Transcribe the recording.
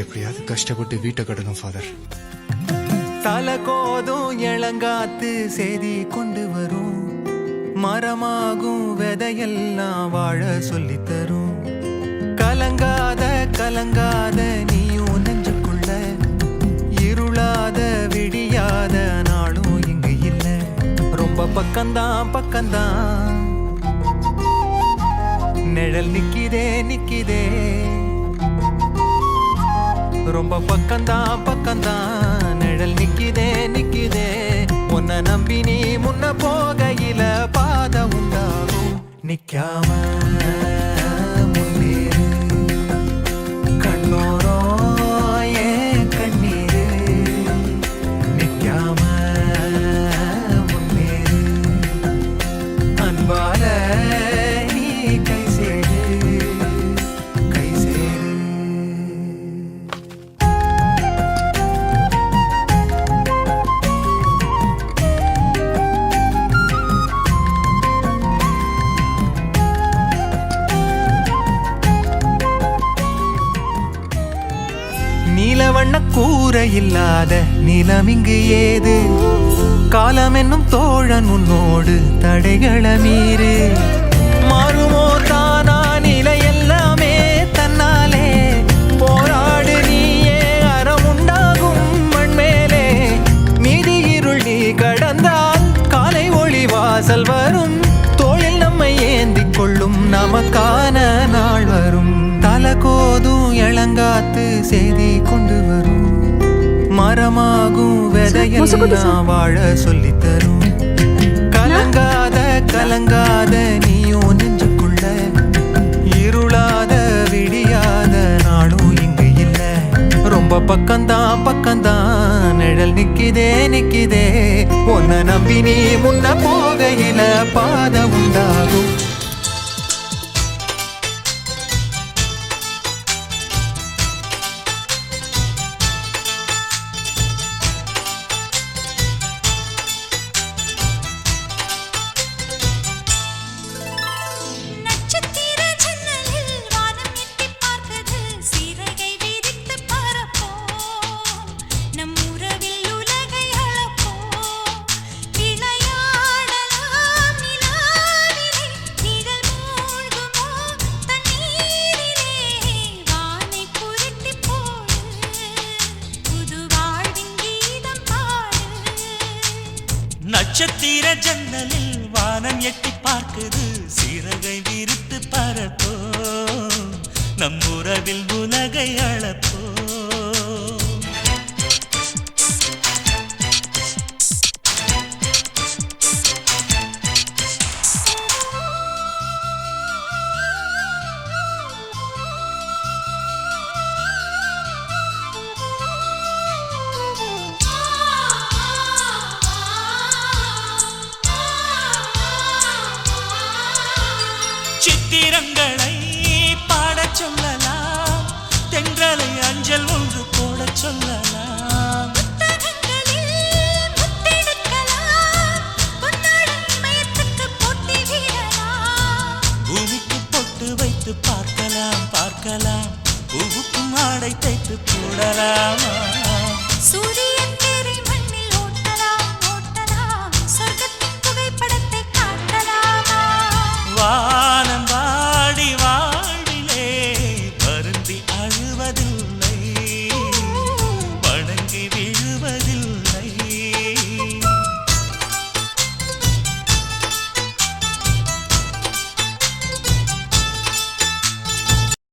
எப்படியாவது கஷ்டப்பட்டு வீட்டை கட்டணும் ஃபாதர். தலை கோதும் இளங்காத்து செய்தி கொண்டு வரும், மரமாகும் விதையெல்லாம் வாழ சொல்லி தரும். கலங்காத கலங்காத நீயும் நெஞ்சுக்குள்ள, இருளாத விடியாத நாளும் இங்கு இல்ல. ரொம்ப பக்கம்தான் பக்கம்தான் நிழல் நிக்கிதே நிக்கிதே. ரொம்ப பக்கம்தான் பக்கம்தான் நிழல் நிக்கிதே நிக்கிதே. உன்னை நம்பி நீ முன்ன போகையில பாதை உண்டாகும். நிக்காம முன்னேறு, கண்ணோரோ ஏன் கண்ணீரு. நிக்காம முன்னேறு, அன்பால நீ கை சேரு கை சேரு. நீலவண்ண கூரை இல்லாத நிலம் இங்கு ஏது, காலம் என்னும் தோழன் உன்னோடு தடைகள மீறு. மாறுமோ தானா நிலை எல்லாமே தன்னாலே, போராடு நீயே அறம் உண்டாகும் மண்மேலே. மீதி இருள் நீ கடந்தால் காலை ஒளி வாசல் வரும், தோளில் நம்மை ஏந்திக் கொள்ளும் நமக்கான நாள் வரும். தலை கோதும் இளங்காத்து செய்தி கொண்டு வரும், மரமாகும் விதையெல்லாம் வாழ சொல்லி தரும். கலங்காத கலங்காத நீயும் நெஞ்சுக்குள்ள, இருளாத விடியாத நாளும் இங்கு இல்ல. ரொம்ப பக்கம்தான் பக்கம்தான் நிழல் நிக்கிதே நிக்கிதே. உன்னை நம்பி நீ முன்ன போகையில பாதை உண்டாகும். நட்சத்திர ஜன்னலில் வானம் எட்டி பார்க்குது, சிறகை விரித்து பரப்போ நம் உறவில் உலகை அளப்போ. சித்திரங்களை பாடச் சொல்லலாம், தென்றலை அஞ்சல் ஒன்று போடச் சொல்லலாம். பூமிக்கு பொட்டு வைத்து பார்க்கலாம் பார்க்கலாம், பூவுக்கும் ஆடை தைத்து போடலாமா.